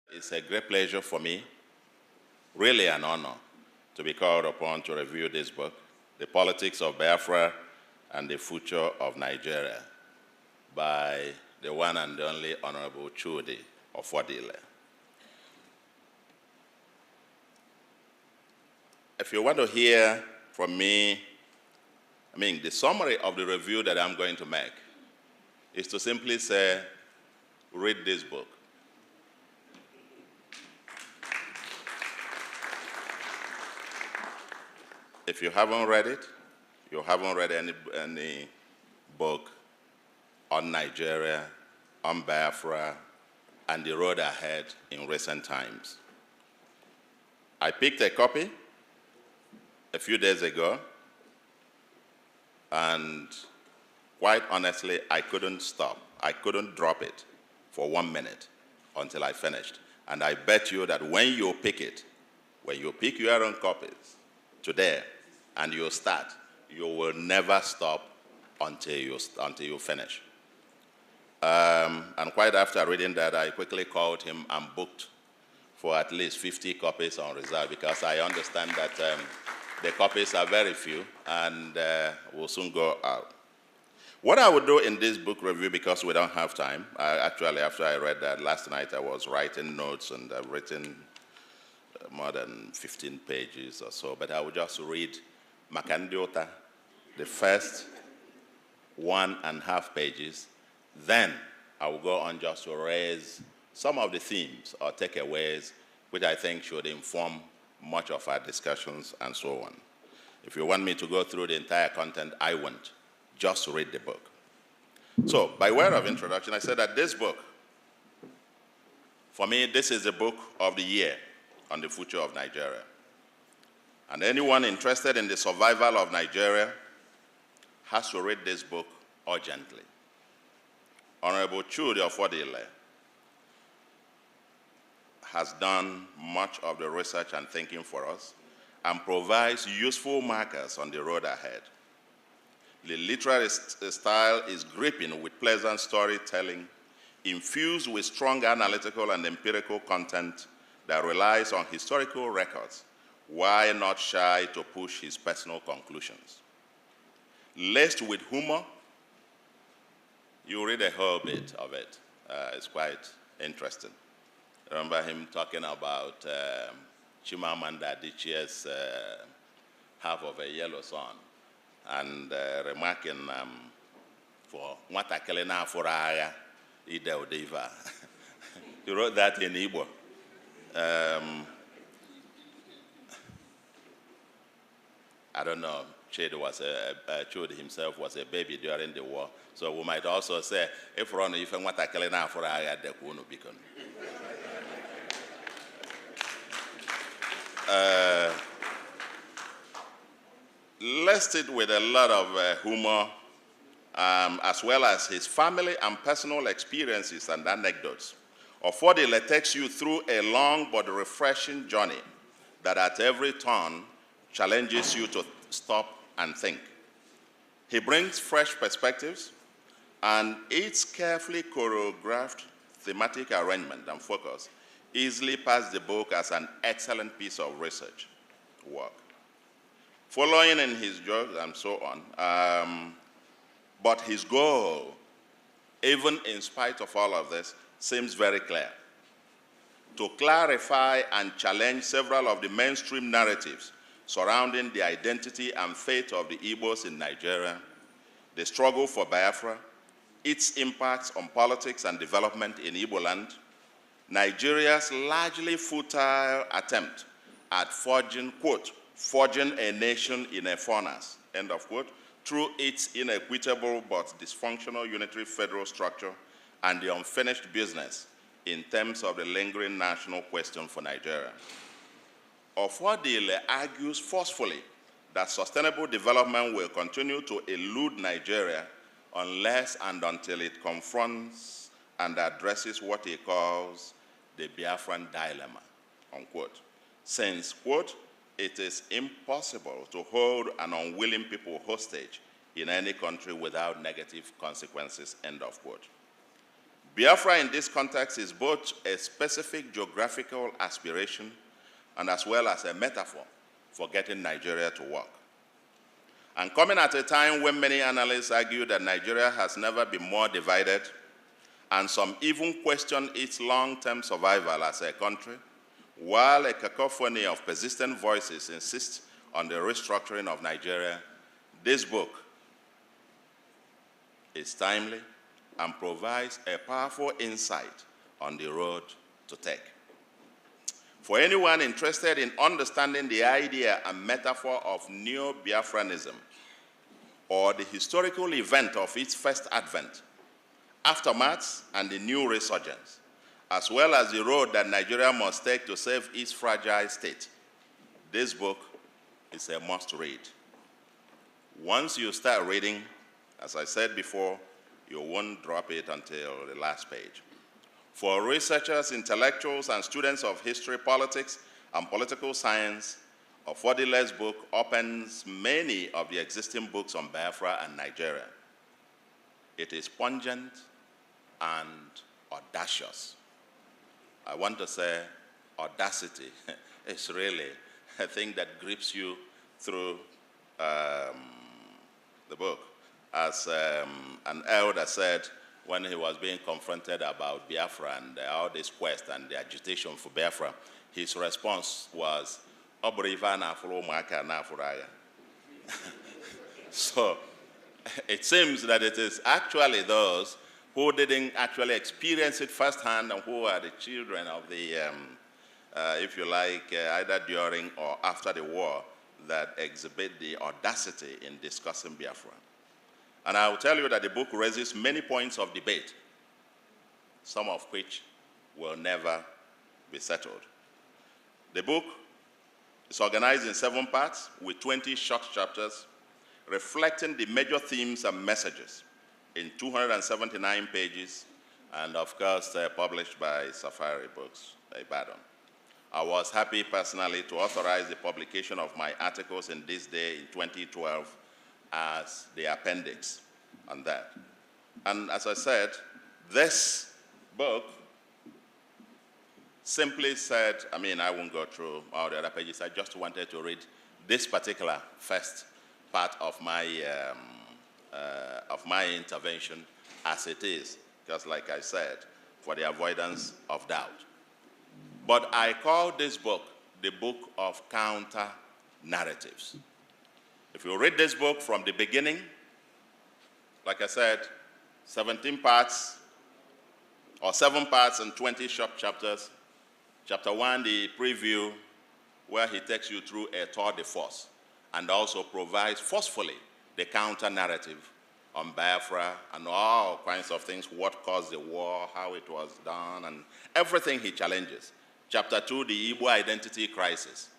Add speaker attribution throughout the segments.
Speaker 1: It's a great pleasure for me, really an honor, to be called upon to review this book, The Politics of Biafra and the Future of Nigeria, by the one and only Honorable Chudi Ofodile. If you want to hear from me, the summary of the review that I'm going to make is to simply say, read this book. If you haven't read it, you haven't read any book on Nigeria, on Biafra, and the road ahead in recent times. I picked a copy a few days ago, and quite honestly, I couldn't stop. I couldn't drop it for 1 minute until I finished. And I bet you that when you pick it, when you pick your own copies today, and you start, you will never stop until you finish. And quite after reading that, I quickly called him and booked for at least 50 copies on reserve, because I understand that the copies are very few and will soon go out. What I would do in this book review, because we don't have time, actually after I read that last night, I was writing notes, and I've written more than 15 pages or so, but I would just read Makandiota, the first 1.5 pages. Then I will go on just to raise some of the themes or takeaways which I think should inform much of our discussions and so on. If you want me to go through the entire content, I won't. Just read the book. So, by way of introduction, I said that this book, for me, this is the book of the year on the future of Nigeria. And anyone interested in the survival of Nigeria has to read this book urgently. Honorable Chudi Ofodile has done much of the research and thinking for us and provides useful markers on the road ahead. The literary style is gripping with pleasant storytelling, infused with strong analytical and empirical content that relies on historical records, while not shy to push his personal conclusions. Laced with humor, you read a whole bit of it. It's quite interesting. I remember him talking about Chimamanda Adichie's Half of a Yellow Sun, and remarking for Nwatakịrị na-afụrụ agha ide ụdịva. He wrote that in Igbo. I don't know, Chudi himself was a baby during the war, so we might also say, if we're on if Nwatakịrị na-afụrụ agha dekwa unu biko. Laced it with a lot of humor, as well as his family and personal experiences and anecdotes. Ofodile takes you through a long but refreshing journey that at every turn challenges you to stop and think. He brings fresh perspectives, and its carefully choreographed thematic arrangement and focus easily pass the book as an excellent piece of research work. Following in his journey and so on, but his goal, even in spite of all of this, seems very clear: to clarify and challenge several of the mainstream narratives surrounding the identity and fate of the Igbos in Nigeria, the struggle for Biafra, its impacts on politics and development in Igbo land, Nigeria's largely futile attempt at forging, quote, forging a nation in a furnace, end of quote, through its inequitable but dysfunctional unitary federal structure and the unfinished business in terms of the lingering national question for Nigeria. Ofodile argues forcefully that sustainable development will continue to elude Nigeria unless and until it confronts and addresses what he calls the Biafran dilemma, unquote. Since, quote, it is impossible to hold an unwilling people hostage in any country without negative consequences, end of quote. Biafra in this context is both a specific geographical aspiration and as well as a metaphor for getting Nigeria to work. And coming at a time when many analysts argue that Nigeria has never been more divided, and some even question its long-term survival as a country, while a cacophony of persistent voices insist on the restructuring of Nigeria, this book is timely and provides a powerful insight on the road to take. For anyone interested in understanding the idea and metaphor of neo-Biafranism, or the historical event of its first advent, aftermath, and the new resurgence, as well as the road that Nigeria must take to save its fragile state, this book is a must-read. Once you start reading, as I said before, you won't drop it until the last page. For researchers, intellectuals, and students of history, politics, and political science, Ofodile's book opens many of the existing books on Biafra and Nigeria. It is pungent and audacious. I want to say audacity is really a thing that grips you through the book. As an elder said when he was being confronted about Biafra and all this quest and the agitation for Biafra, his response was, so it seems that it is actually those who didn't actually experience it firsthand and who are the children of the, if you like, either during or after the war that exhibit the audacity in discussing Biafra. And I will tell you that the book raises many points of debate, some of which will never be settled. The book is organized in 7 parts with 20 short chapters reflecting the major themes and messages in 279 pages and, of course, published by Safari Books, Ibadan. I was happy personally to authorize the publication of my articles in This Day in 2012 as the appendix on that. And as I said, this book simply said, I mean, I won't go through all the other pages. I just wanted to read this particular first part of my intervention as it is, just like I said, for the avoidance of doubt. But I call this book the book of counter-narratives. If you read this book from the beginning, like I said, 17 parts, or 7 parts and 20 short chapters. Chapter 1, the preview, where he takes you through a tour de force and also provides forcefully the counter-narrative on Biafra and all kinds of things, what caused the war, how it was done, and everything he challenges. Chapter 2, the Igbo identity crisis.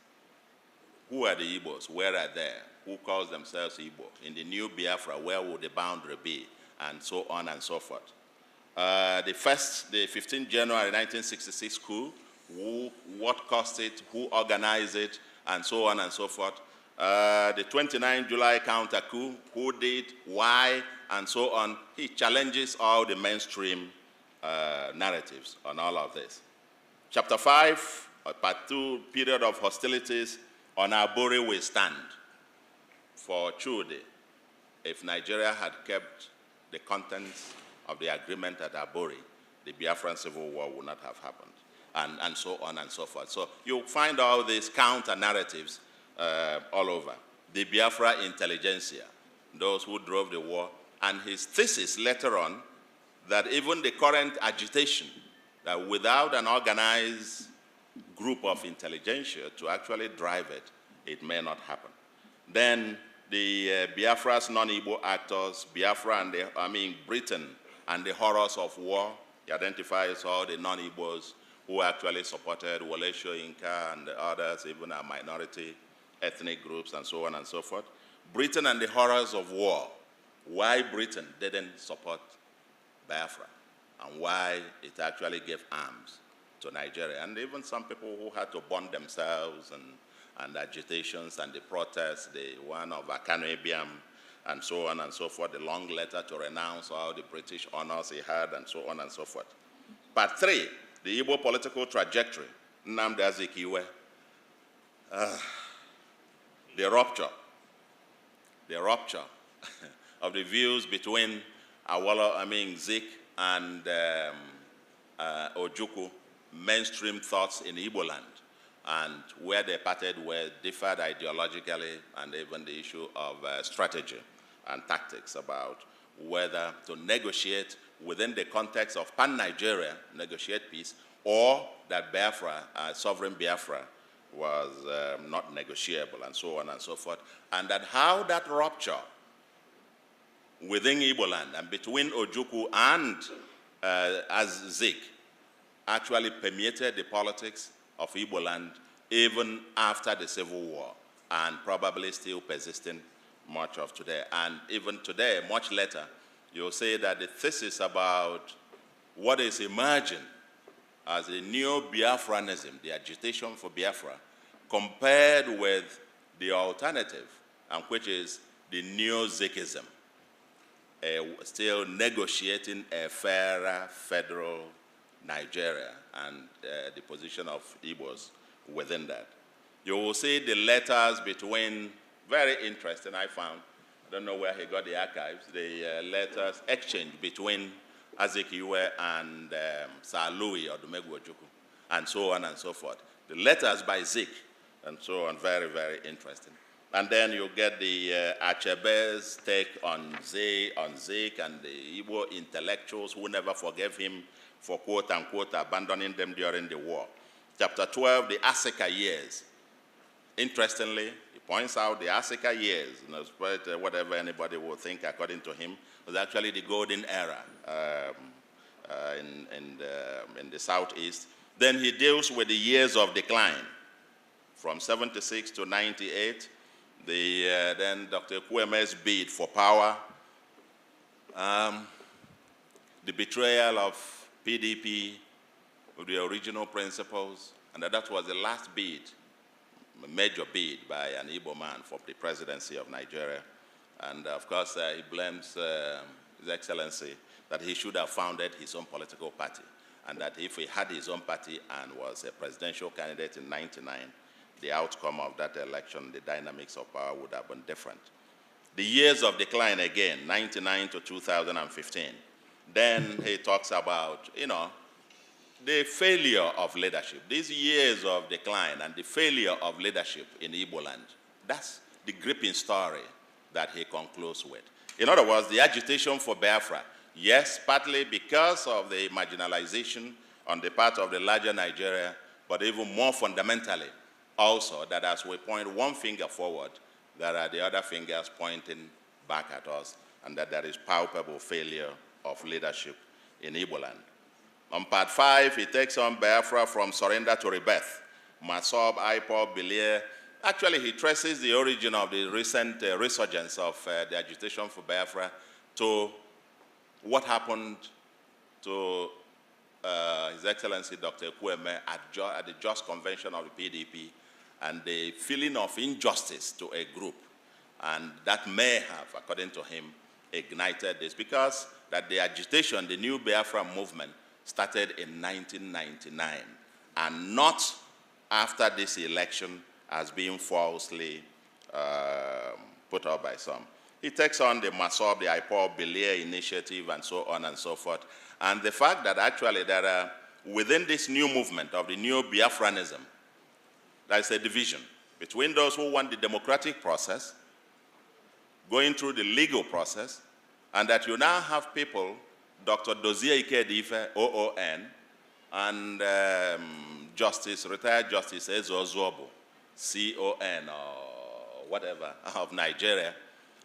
Speaker 1: Who are the Igbos? Where are they? Who calls themselves Igbo? In the new Biafra, where would the boundary be? And so on and so forth. The 15th January 1966 coup, what caused it, who organized it, and so on and so forth. The 29th July counter coup, who did, why, and so on. He challenges all the mainstream narratives on all of this. Chapter 5, part 2, period of hostilities. On Aburi we stand. For Chude, if Nigeria had kept the contents of the agreement at Aburi, the Biafran Civil War would not have happened, and so on and so forth. So you'll find all these counter-narratives all over. The Biafra intelligentsia, those who drove the war, and his thesis later on that even the current agitation, that without an organized group of intelligentsia to actually drive it, it may not happen. Then the Biafra's non-Igbo actors, Biafra and Britain and the horrors of war. He identifies all the non-Igbos who actually supported Wole Soyinka and the others, even our minority ethnic groups and so on and so forth. Britain and the horrors of war. Why Britain didn't support Biafra and why it actually gave arms to Nigeria. And even some people who had to bond themselves and agitations and the protests, the one of Akano Ebiam and so on and so forth, the long letter to renounce all the British honors he had, and so on and so forth. Part 3, the Igbo political trajectory, Nnamdi Azikiwe, the rupture of the views between Zik and Ojukwu, mainstream thoughts in Igbo land, and where they parted were differed ideologically, and even the issue of strategy and tactics about whether to negotiate within the context of pan-Nigeria, negotiate peace, or that Biafra, sovereign Biafra, was not negotiable, and so on and so forth, and that how that rupture within Igbo land and between Ojukwu and Zik actually permeated the politics of Igbo land even after the Civil War, and probably still persisting much of today. And even today, much later, you'll say that the thesis about what is emerging as a new Biafranism, the agitation for Biafra, compared with the alternative, and which is the neo-Zikism, still negotiating a fairer federal Nigeria and the position of Igbos within that. You will see the letters between, very interesting, I found, I don't know where he got the archives, the letters exchanged between Azikiwe and Sir Louis Odumegwu Ojukwu, and so on and so forth. The letters by Zik, and so on, very, very interesting. And then you get the Achebe's take on Zik and the Igbo intellectuals who never forgave him for quote-unquote abandoning them during the war. Chapter 12, the Asika years. Interestingly, he points out the Asika years, whatever anybody would think according to him, was actually the golden era in the southeast. Then he deals with the years of decline, from 76 to 98, then Dr. Kweme's bid for power, the betrayal of PDP with the original principles, and that was the last bid, a major bid by an Igbo man for the presidency of Nigeria. And of course, he blames His Excellency that he should have founded his own political party, and that if he had his own party and was a presidential candidate in '99, the outcome of that election, the dynamics of power would have been different. The years of decline again, 99 to 2015. Then he talks about, the failure of leadership. These years of decline and the failure of leadership in Igbo land. That's the gripping story that he concludes with. In other words, the agitation for Biafra, yes, partly because of the marginalization on the part of the larger Nigeria, but even more fundamentally, also that as we point one finger forward, there are the other fingers pointing back at us, and that there is palpable failure of leadership in Igbo land. On part 5, he takes on Biafra from surrender to rebirth. Masob, Ipob, Belia. Actually, he traces the origin of the recent resurgence of the agitation for Biafra to what happened to His Excellency Dr. Kweme at the Just Convention of the PDP, and the feeling of injustice to a group. And that may have, according to him, ignited this, because that the agitation, the new Biafra movement, started in 1999, and not after this election as being falsely put up by some. He takes on the Masob, the IPOB, Belia initiative, and so on and so forth. And the fact that actually there are, within this new movement of the new Biafranism, there is a division between those who want the democratic process, going through the legal process, and that you now have people, Dr. Dozie Ikedife, OON, and retired Justice Ezo Zobo, CON or whatever, of Nigeria.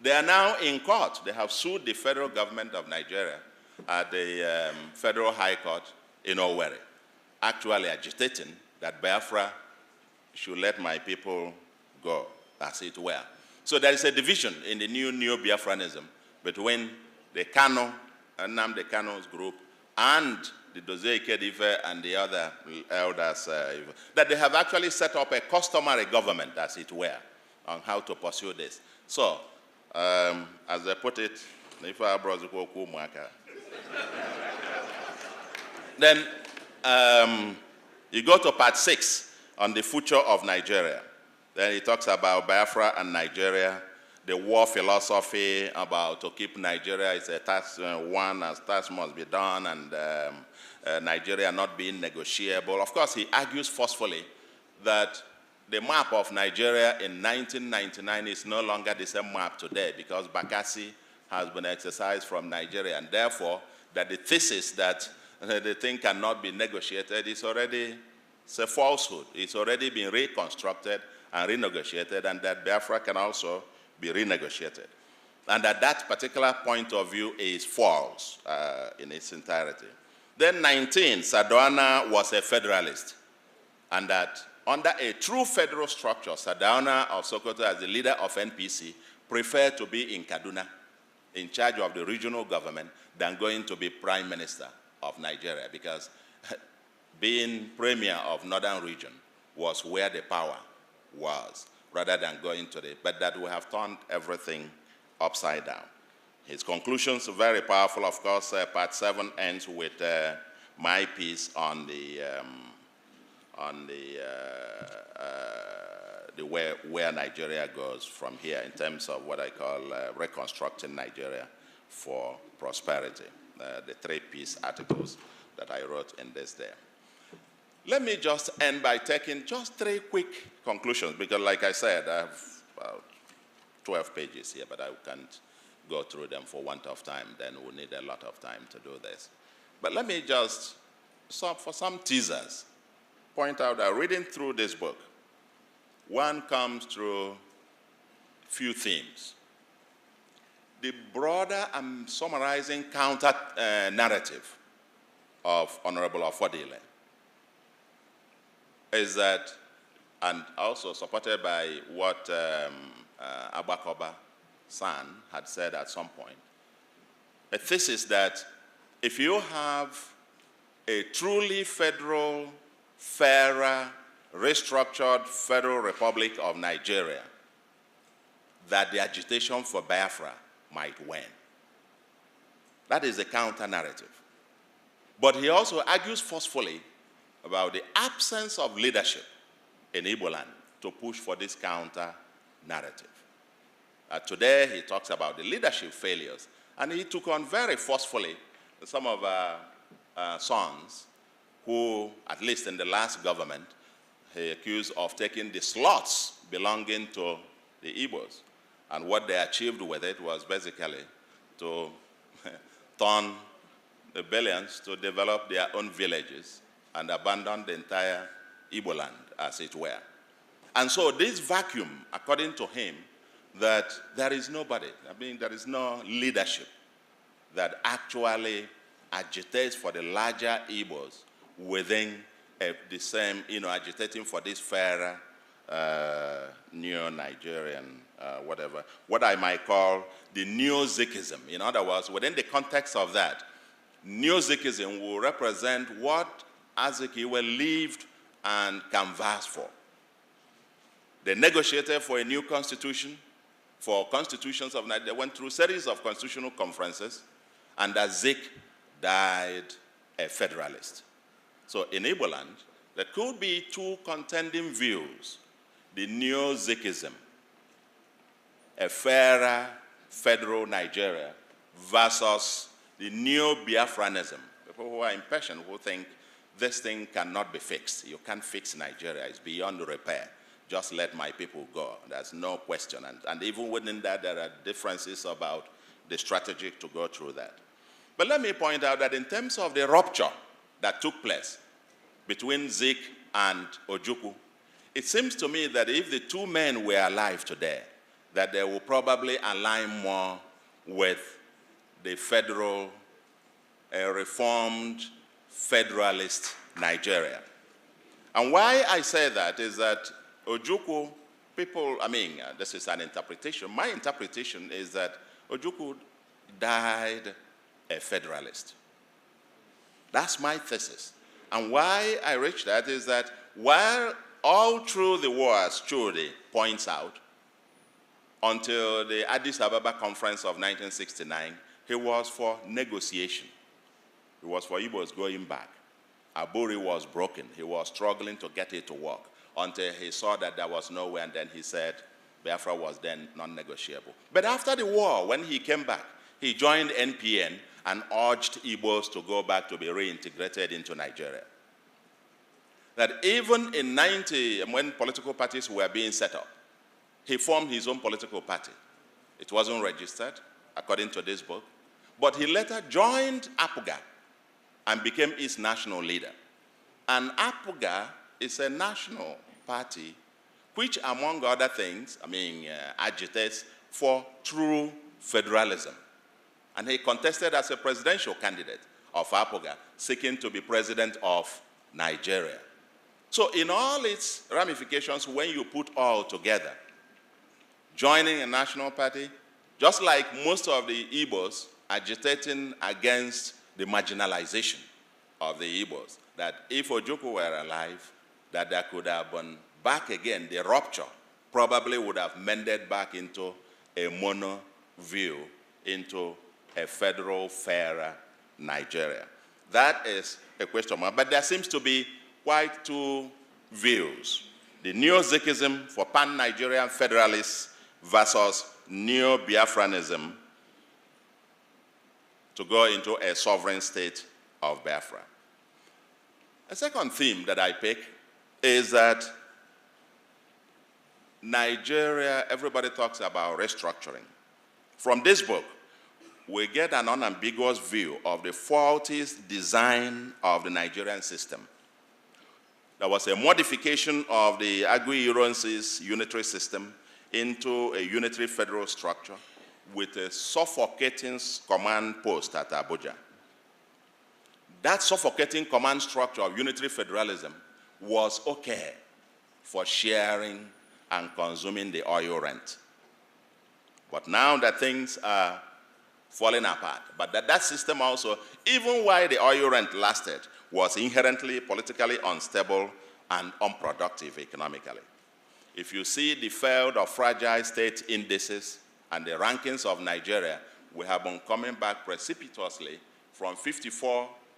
Speaker 1: They are now in court. They have sued the federal government of Nigeria at the Federal High Court in Owerri, actually agitating that Biafra should let my people go, as it were. So there is a division in the new Biafranism between the Kano, Nnamdi Kano's group, and the Dozie Ikedife and the other elders, that they have actually set up a customary government, as it were, on how to pursue this. So As they put it, then you go to part 6 on the future of Nigeria. Then he talks about Biafra and Nigeria, the war philosophy about to keep Nigeria is a task one as task must be done, and Nigeria not being negotiable. Of course, he argues forcefully that the map of Nigeria in 1999 is no longer the same map today because Bakassi has been exercised from Nigeria, and therefore that the thesis that the thing cannot be negotiated is already a falsehood. It's already been reconstructed and renegotiated, and that Biafra can also be renegotiated. And that particular point of view is false in its entirety. Then 19, Sardauna was a federalist, and that under a true federal structure, Sardauna of Sokoto as the leader of NPC preferred to be in Kaduna, in charge of the regional government, than going to be prime minister of Nigeria, because being premier of northern region was where the power was, rather than going to but that we have turned everything upside down. His conclusions are very powerful. Of course, part 7 ends with my piece on where Nigeria goes from here in terms of what I call reconstructing Nigeria for prosperity, the 3-piece articles that I wrote in this there. Let me just end by taking just 3 quick conclusions, because like I said, I have about 12 pages here, but I can't go through them for want of time. Then we'll need a lot of time to do this. But let me just, for some teasers, point out that reading through this book, one comes through a few themes. The broader and summarizing counter narrative of Honorable Ofodile is that, and also supported by what Abakoba San had said at some point, a thesis that if you have a truly federal, fairer, restructured Federal Republic of Nigeria, that the agitation for Biafra might win. That is the counter-narrative. But he also argues forcefully about the absence of leadership in Igbo land to push for this counter-narrative. Today, he talks about the leadership failures, and he took on very forcefully some of our sons who, at least in the last government, he accused of taking the slots belonging to the Igbos. And what they achieved with it was basically to turn the Belians to develop their own villages and abandon the entire Igbo land, as it were. And so this vacuum, according to him, that there is nobody, there is no leadership that actually agitates for the larger Igbos within the same, agitating for this fairer, neo-Nigerian, whatever, what I might call the Neo-Zikism. In other words, within the context of that, Neo-Zikism will represent what Azikiwe lived and canvassed for. They negotiated for a new constitution, for constitutions of Nigeria. They went through a series of constitutional conferences, and Zik died a federalist. So in Igbo land, there could be 2 contending views: the Neo-Zikism, a fairer federal Nigeria, versus the Neo-Biafranism, people who are impatient, who think this thing cannot be fixed. You can't fix Nigeria. It's beyond repair. Just let my people go. There's no question. And even within that, there are differences about the strategy to go through that. But let me point out that in terms of the rupture that took place between Zik and Ojukwu, it seems to me that if the 2 men were alive today, that they will probably align more with the federal, reformed, federalist Nigeria. And why I say that is that Ojukwu, this is an interpretation. My interpretation is that Ojukwu died a federalist. That's my thesis. And why I reach that is that while all through the war, as Chudi points out, until the Addis Ababa Conference of 1969, he was for negotiation. He was for Igbos going back. Aburi was broken. He was struggling to get it to work until he saw that there was no way, and then he said Biafra was then non-negotiable. But after the war, when he came back, he joined NPN and urged Igbos to go back to be reintegrated into Nigeria. That even in 90, when political parties were being set up, he formed his own political party. It wasn't registered, according to this book, but he later joined APUGA and became its national leader. And APUGA is a national party which, among other things, agitates for true federalism. And he contested as a presidential candidate of APUGA, seeking to be president of Nigeria. So in all its ramifications, when you put all together, joining a national party, just like most of the Igbos agitating against the marginalization of the Igbos, that if Ojukwu were alive, that there could have been back again, the rupture probably would have mended back into a mono view, into a federal, fairer Nigeria. That is a question mark. But there seems to be quite two views. The Neo-Zikism for pan-Nigerian federalists versus Neo-Biafranism to go into a sovereign state of Biafra. A second theme that I pick is that Nigeria, everybody talks about restructuring. From this book, we get an unambiguous view of the faulty design of the Nigerian system. There was a modification of the Agui-Ironsi's unitary system into a unitary federal structure with a suffocating command post at Abuja. That suffocating command structure of unitary federalism was okay for sharing and consuming the oil rent. But now that things are falling apart, but that system also, even while the oil rent lasted, was inherently politically unstable and unproductive economically. If you see the failed or fragile state indices and the rankings of Nigeria, we have been coming back precipitously from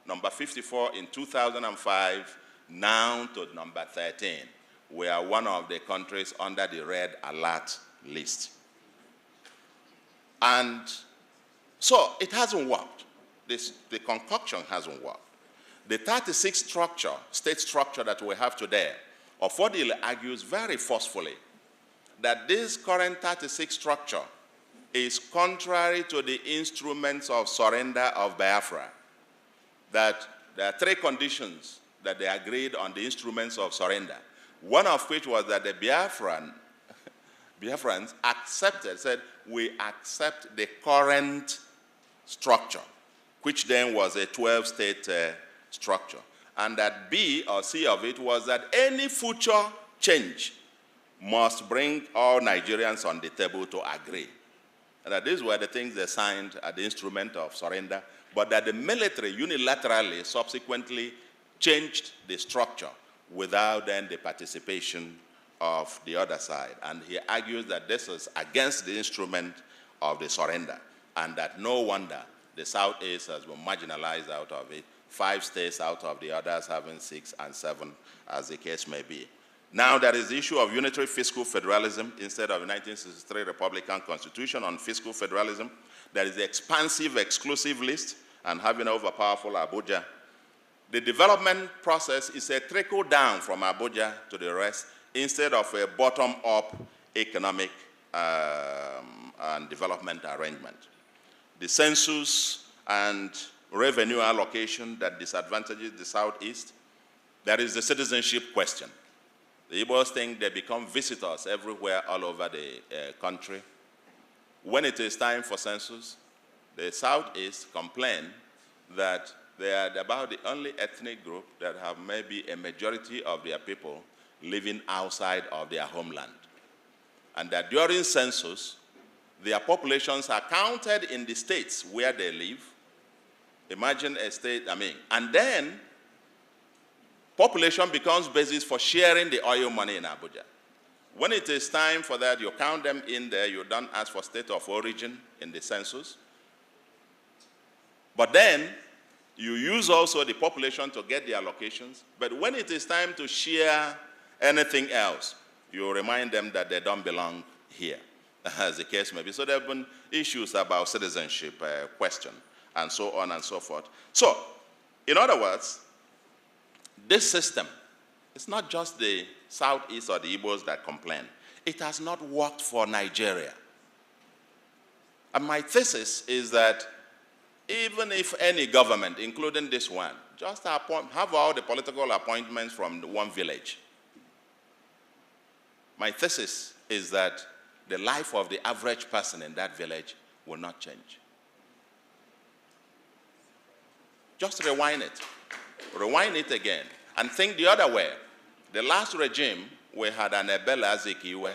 Speaker 1: number 54 in 2005, now to number 13. We are one of the countries under the red alert list. And so it hasn't worked. The concoction hasn't worked. The 36 state structure that we have today, Ofodile argues very forcefully that this current 36 structure is contrary to the instruments of surrender of Biafra, that there are three conditions that they agreed on the instruments of surrender, one of which was that the Biafrans accepted, said, we accept the current structure, which then was a 12-state structure. And that B or C of it was that any future change must bring all Nigerians on the table to agree. And that these were the things they signed at the instrument of surrender, but that the military unilaterally subsequently changed the structure without then the participation of the other side. And he argues that this is against the instrument of the surrender, and that no wonder the Southeast has been marginalized out of it, 5 states out of the others having 6 and 7, as the case may be. Now there is the issue of unitary fiscal federalism instead of the 1963 Republican Constitution on fiscal federalism. There is the expansive exclusive list and having overpowerful Abuja. The development process is a trickle down from Abuja to the rest instead of a bottom-up economic and development arrangement. The census and revenue allocation that disadvantages the Southeast. There is the citizenship question. The Igbos think they become visitors everywhere all over the country. When it is time for census, the Southeast complain that they are about the only ethnic group that have maybe a majority of their people living outside of their homeland. And that during census, their populations are counted in the states where they live. Imagine a state, and then population becomes basis for sharing the oil money in Abuja. When it is time for that, you count them in there. You don't ask for state of origin in the census. But then, you use also the population to get the allocations. But when it is time to share anything else, you remind them that they don't belong here, as the case may be. So there have been issues about citizenship question, and so on and so forth. So, in other words, this system, it's not just the Southeast or the Igbos that complain. It has not worked for Nigeria. And my thesis is that even if any government, including this one, just have all the political appointments from one village, my thesis is that the life of the average person in that village will not change. Just rewind it again, and think the other way. The last regime, we had an Ebele Azikiwe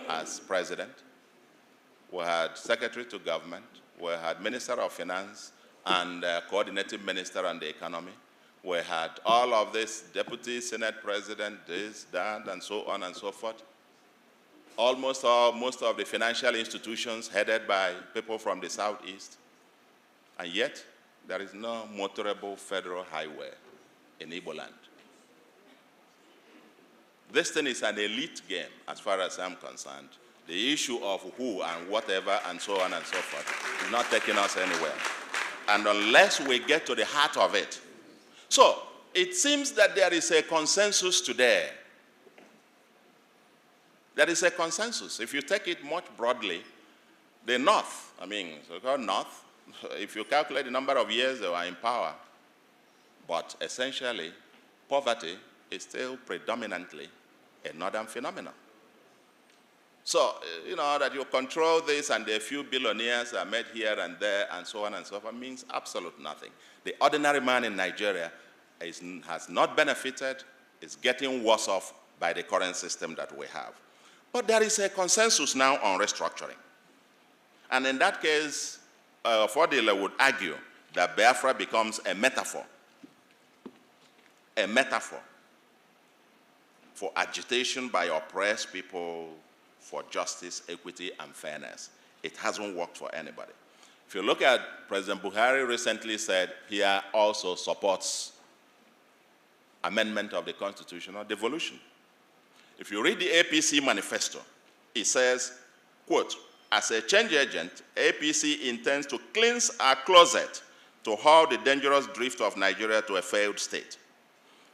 Speaker 1: as president. We had secretary to government. We had minister of finance and coordinating minister on the economy. We had all of this, deputy senate president, this, that, and so on and so forth. Most of the financial institutions headed by people from the Southeast. And yet, there is no motorable federal highway in Igbo land. This thing is an elite game, as far as I'm concerned. The issue of who and whatever and so on and so forth is not taking us anywhere. And unless we get to the heart of it. So, it seems that there is a consensus today. There is a consensus. If you take it much broadly, the North, so-called North, if you calculate the number of years they were in power, but essentially, poverty is still predominantly a northern phenomenon. So, that you control this and a few billionaires are made here and there and so on and so forth means absolute nothing. The ordinary man in Nigeria has not benefited, is getting worse off by the current system that we have. But there is a consensus now on restructuring. And in that case, Fordile would argue that Biafra becomes a metaphor for agitation by oppressed people for justice, equity, and fairness. It hasn't worked for anybody. If you look at President Buhari recently said he also supports amendment of the Constitution or devolution. If you read the APC manifesto, it says, quote, as a change agent, APC intends to cleanse our closet to halt the dangerous drift of Nigeria to a failed state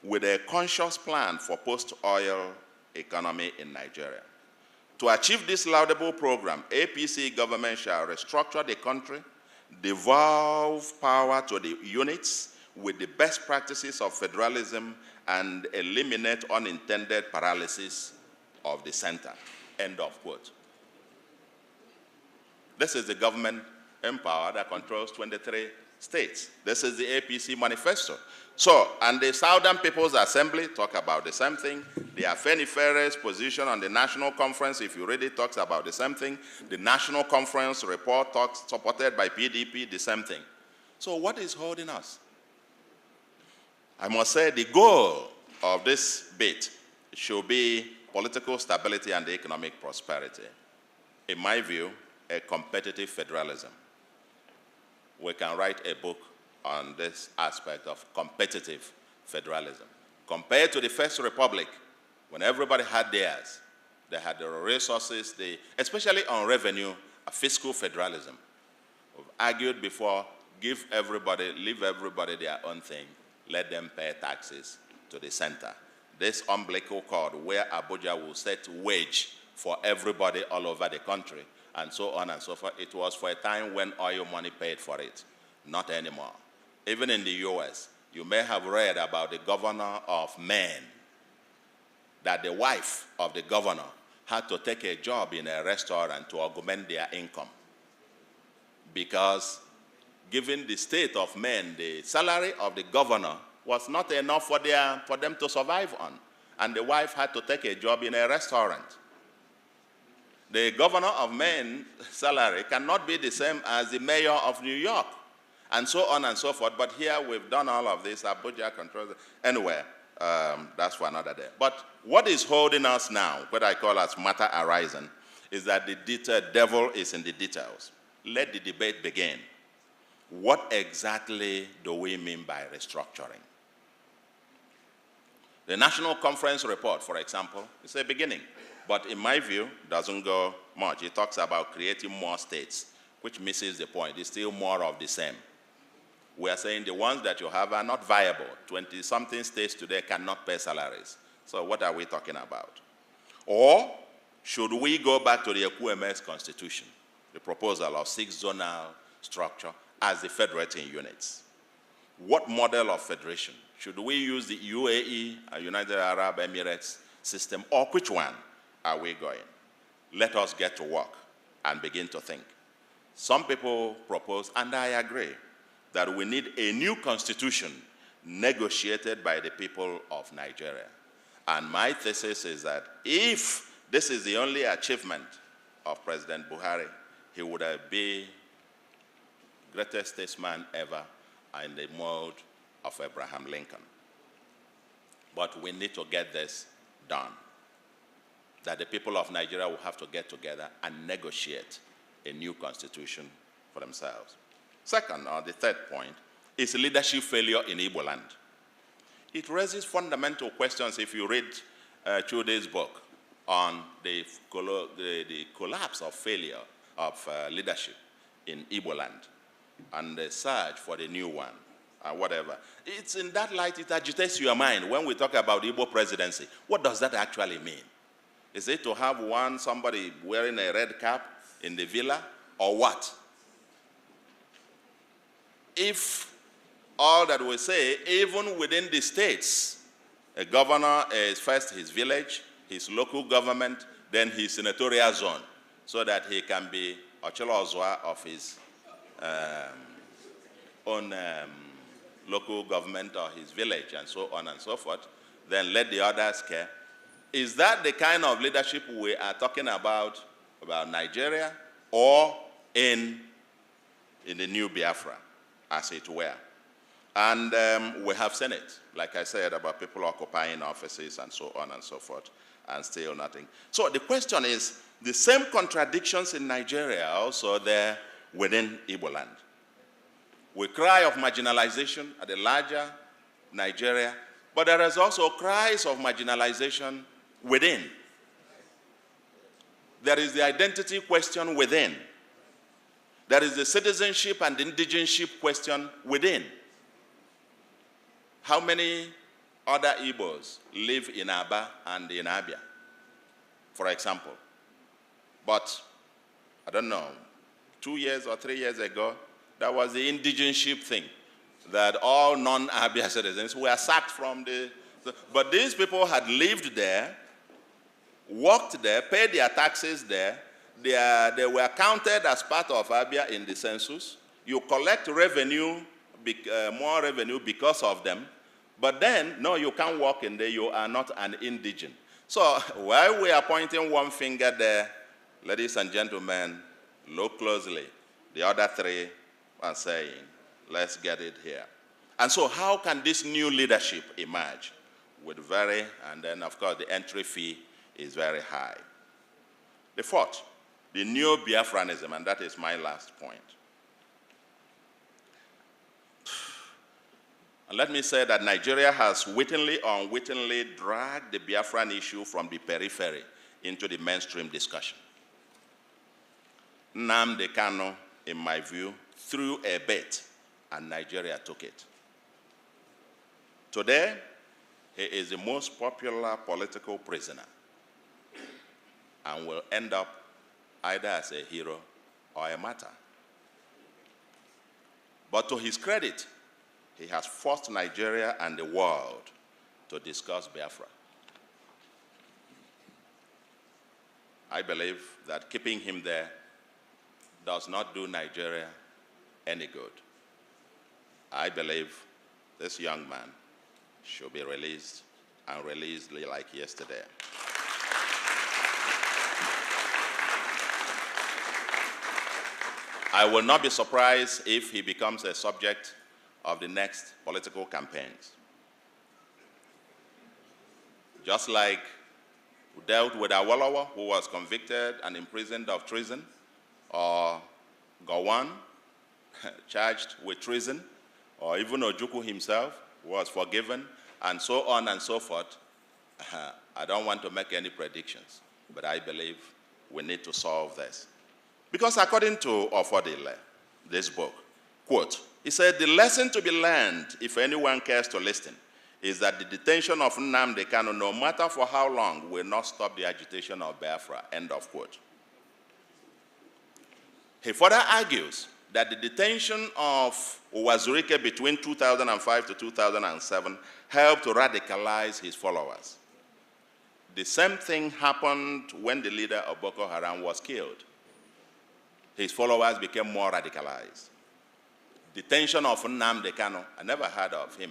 Speaker 1: with a conscious plan for post-oil economy in Nigeria. To achieve this laudable program, APC government shall restructure the country, devolve power to the units with the best practices of federalism and eliminate unintended paralysis of the center. End of quote. This is the government in power that controls 23 states. This is the APC manifesto. So, and the Southern People's Assembly talk about the same thing. The Afenifere's position on the National Conference, if you read it, talks about the same thing. The National Conference report talks, supported by PDP, the same thing. So what is holding us? I must say the goal of this bit should be political stability and economic prosperity. In my view, a competitive federalism. We can write a book on this aspect of competitive federalism. Compared to the First Republic, when everybody had theirs, they had the resources, especially on revenue, a fiscal federalism. We've argued before, leave everybody their own thing, let them pay taxes to the center. This umbilical cord where Abuja will set wage for everybody all over the country, and so on and so forth. It was for a time when oil money paid for it, not anymore. Even in the US, you may have read about the governor of Maine, that the wife of the governor had to take a job in a restaurant to augment their income. Because given the state of Maine, the salary of the governor was not enough for them to survive on. And the wife had to take a job in a restaurant. The governor of Maine's salary cannot be the same as the mayor of New York, and so on and so forth. But here we've done all of this, Abuja controls it. Anyway, that's for another day. But what is holding us now, what I call as matter arising, is that the devil is in the details. Let the debate begin. What exactly do we mean by restructuring? The National Conference report, for example, is a beginning, but in my view, doesn't go much. It talks about creating more states, which misses the point. It's still more of the same. We are saying the ones that you have are not viable. 20-something states today cannot pay salaries. So what are we talking about? Or should we go back to the EQMS constitution, the proposal of 6 zonal structure as the federating units? What model of federation? Should we use the UAE, United Arab Emirates system, or which one are we going? Let us get to work and begin to think. Some people propose, and I agree, that we need a new constitution negotiated by the people of Nigeria. And my thesis is that if this is the only achievement of President Buhari, he would be the greatest statesman ever in the mode of Abraham Lincoln. But we need to get this done, that the people of Nigeria will have to get together and negotiate a new constitution for themselves. Second, or the third point, is leadership failure in Igbo land. It raises fundamental questions if you read Chude's book on the collapse of failure of leadership in Igbo land and the search for the new one, whatever. It's in that light it agitates your mind when we talk about Igbo presidency. What does that actually mean? Is it to have somebody wearing a red cap in the villa, or what? If all that we say, even within the states, a governor is first his village, his local government, then his senatorial zone, so that he can be Ochilo Ozwa of his own local government or his village, and so on and so forth, then let the others care. Is that the kind of leadership we are talking about Nigeria, or in the new Biafra, as it were? And we have seen it, like I said, about people occupying offices and so on and so forth, and still nothing. So the question is, the same contradictions in Nigeria are also there within Igbo land. We cry of marginalization at the larger Nigeria, but there is also cries of marginalization within. There is the identity question within. There is the citizenship and indigenship question within. How many other Igbos live in Aba and in Abia, for example? But, I don't know, 2 years or 3 years ago, that was the indigenship thing, that all non-Abia citizens were sacked from but these people had lived there, worked there, paid their taxes there. They were counted as part of Abia in the census. You collect revenue, more revenue because of them. But then, no, you can't work in there. You are not an indigent. So while we are pointing one finger there, ladies and gentlemen, look closely. The other three are saying, let's get it here. And so how can this new leadership emerge? And then, of course, the entry fee is very high. The fourth, the new Biafranism, and that is my last point. And let me say that Nigeria has wittingly or unwittingly dragged the Biafran issue from the periphery into the mainstream discussion. Nnamdi Kanu, in my view, threw a bait, and Nigeria took it. Today, he is the most popular political prisoner and will end up either as a hero or a martyr. But to his credit, he has forced Nigeria and the world to discuss Biafra. I believe that keeping him there does not do Nigeria any good. I believe this young man should be released, and released like yesterday. I will not be surprised if he becomes a subject of the next political campaigns. Just like we dealt with Awolowo, who was convicted and imprisoned of treason, or Gowon, charged with treason, or even Ojukwu himself was forgiven, and so on and so forth. I don't want to make any predictions, but I believe we need to solve this. Because according to Ofodile, this book, quote, he said, the lesson to be learned, if anyone cares to listen, is that the detention of Nnamdi Kanu, no matter for how long, will not stop the agitation of Biafra, end of quote. He further argues that the detention of Uwazurike between 2005 to 2007 helped to radicalize his followers. The same thing happened when the leader of Boko Haram was killed. His followers became more radicalized. Detention of Nnamdi Kanu, I never heard of him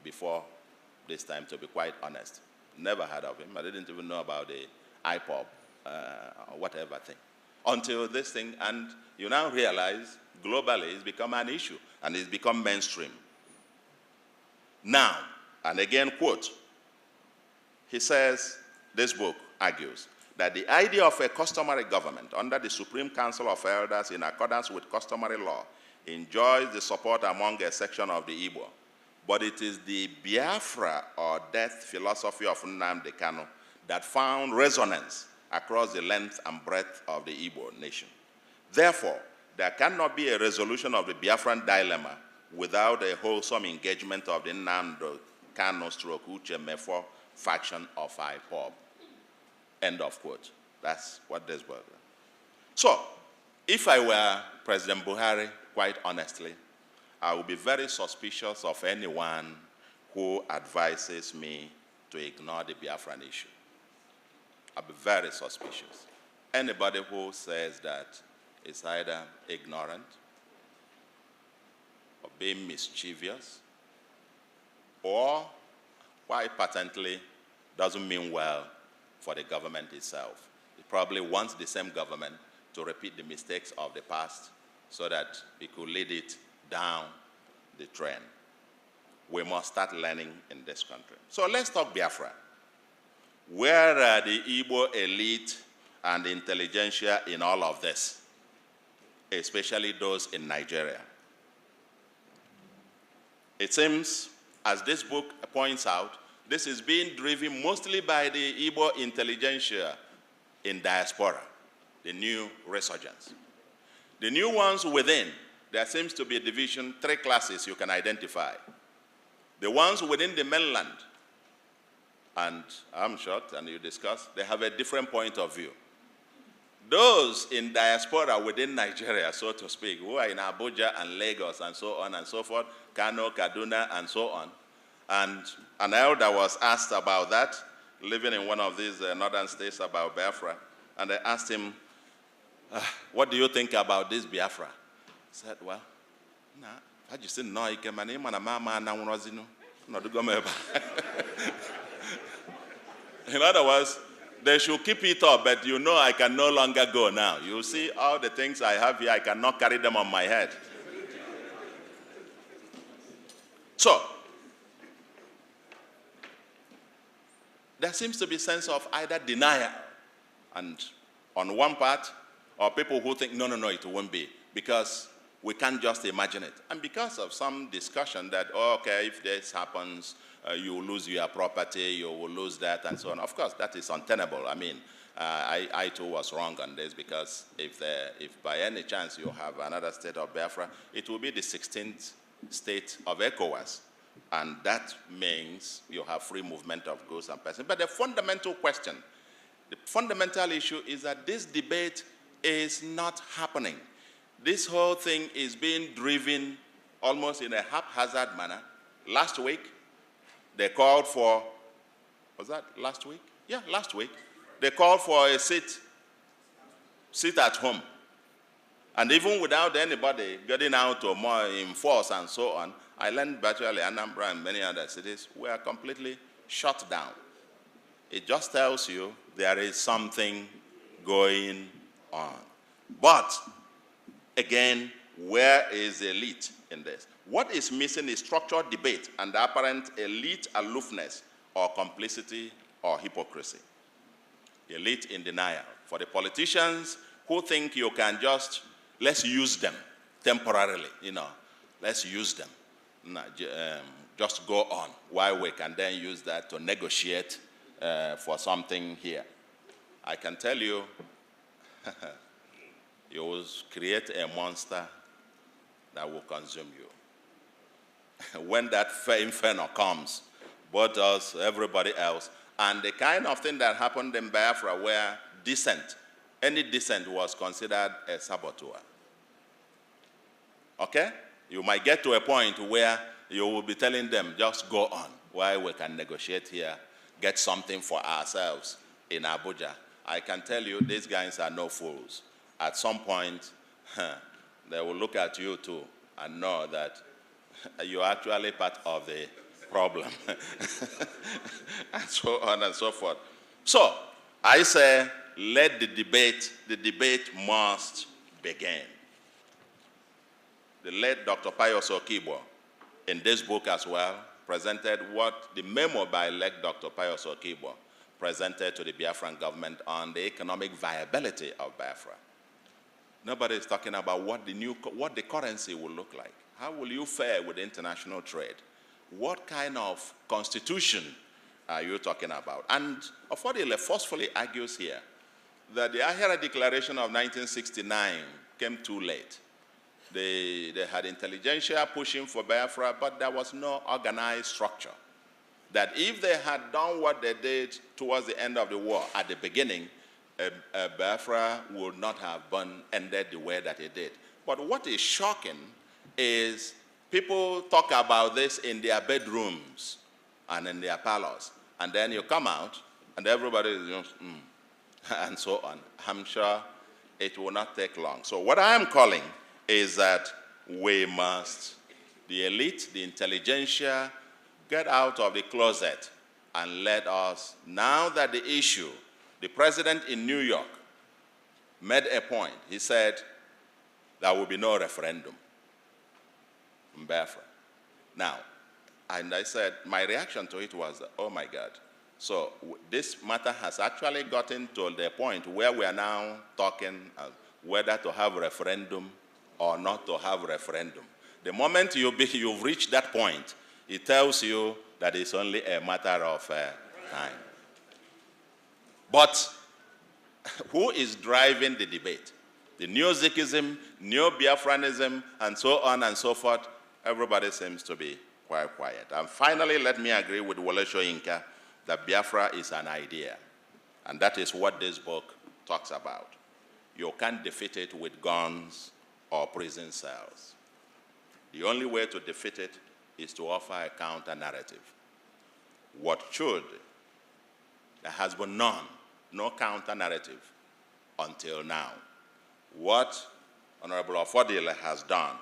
Speaker 1: before this time, to be quite honest. Never heard of him. I didn't even know about the IPOB or whatever thing. Until this thing, and you now realize globally it's become an issue and it's become mainstream. Now, and again, quote, he says, this book argues that the idea of a customary government under the Supreme Council of Elders in accordance with customary law enjoys the support among a section of the Igbo, but it is the Biafra or death philosophy of Nnamdi Kanu that found resonance across the length and breadth of the Igbo nation. Therefore, there cannot be a resolution of the Biafran dilemma without a wholesome engagement of the Nnamdi Kanu / Uche Mefo faction of IPOB. End of quote. That's what this was. So, if I were President Buhari, quite honestly, I would be very suspicious of anyone who advises me to ignore the Biafran issue. I'll be very suspicious. Anybody who says that is either ignorant or being mischievous or quite patently doesn't mean well for the government itself. It probably wants the same government to repeat the mistakes of the past so that it could lead it down the train. We must start learning in this country. So let's talk Biafra. Where are the Igbo elite and the intelligentsia in all of this, especially those in Nigeria? It seems, as this book points out, this is being driven mostly by the Igbo intelligentsia in diaspora, the new resurgence. The new ones within, there seems to be a division, 3 classes you can identify. The ones within the mainland, and I'm shocked, and you discuss, they have a different point of view. Those in diaspora within Nigeria, so to speak, who are in Abuja and Lagos and so on and so forth, Kano, Kaduna, and so on. And an elder was asked about that, living in one of these northern states, about Biafra, and they asked him, what do you think about this Biafra? He said, well, nah, I just didn't know. In other words, they should keep it up, but you know I can no longer go now. You see all the things I have here, I cannot carry them on my head. So, there seems to be a sense of either denial, and on one part, or people who think, no, it won't be, because we can't just imagine it. And because of some discussion that, oh, okay, if this happens, you will lose your property, you will lose that, and so on. Of course, that is untenable. I mean, I too was wrong on this, because if by any chance you have another state of Biafra, it will be the 16th state of ECOWAS. And that means you have free movement of goods and persons. But the fundamental question, the fundamental issue is that this debate is not happening. This whole thing is being driven almost in a haphazard manner. Last week, they called for, was that last week? Yeah, last week. They called for a sit at home. And even without anybody getting out or more in force and so on, I learned virtually Anambra and many other cities were completely shut down. It just tells you there is something going on. But, again, where is the elite in this? What is missing is structured debate and the apparent elite aloofness or complicity or hypocrisy. Elite in denial. For the politicians who think you can just, let's use them temporarily, let's use them. Just go on, while we can then use that to negotiate for something here. I can tell you, you will create a monster that will consume you. When that inferno comes, both us, everybody else, and the kind of thing that happened in Biafra where any dissent was considered a saboteur. Okay? You might get to a point where you will be telling them, just go on, while we can negotiate here, get something for ourselves in Abuja. I can tell you, these guys are no fools. At some point, they will look at you too and know that you're actually part of the problem. And so on and so forth. So, I say, let the debate must begin. The late Dr. Pius Okibo, in this book as well, presented what the memo by late Dr. Pius Okibo presented to the Biafran government on the economic viability of Biafra. Nobody is talking about what the currency will look like. How will you fare with international trade? What kind of constitution are you talking about? And Ofodile forcefully argues here that the Ahira Declaration of 1969 came too late. They had intelligentsia pushing for Biafra, but there was no organized structure. That if they had done what they did towards the end of the war at the beginning, Biafra would not have ended the way that it did. But what is shocking is people talk about this in their bedrooms and in their parlors. And then you come out, and everybody is just, and so on. I'm sure it will not take long. So what I am calling is that we must, the elite, the intelligentsia, get out of the closet and let us, now that the issue, the president in New York made a point. He said there will be no referendum in Biafra. Now, and I said, my reaction to it was, oh my God. So this matter has actually gotten to the point where we are now talking whether to have a referendum or not to have a referendum. The moment you've reached that point, it tells you that it's only a matter of time. But who is driving the debate? The New Sikhism, New Biafranism, and so on and so forth. Everybody seems to be quite quiet. And finally, let me agree with Wole Soyinka that Biafra is an idea. And that is what this book talks about. You can't defeat it with guns or prison cells. The only way to defeat it is to offer a counter-narrative. There has been no counter-narrative until now. What Honorable Ofodile has done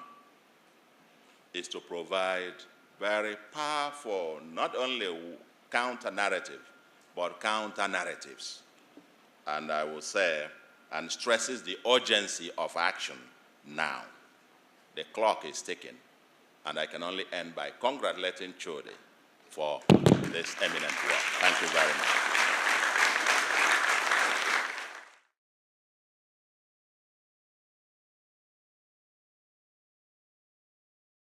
Speaker 1: is to provide very powerful, not only counter-narrative, but counter-narratives. And I will say, and stresses the urgency of action now. The clock is ticking, and I can only end by congratulating Chode for this eminent work. Thank you very much.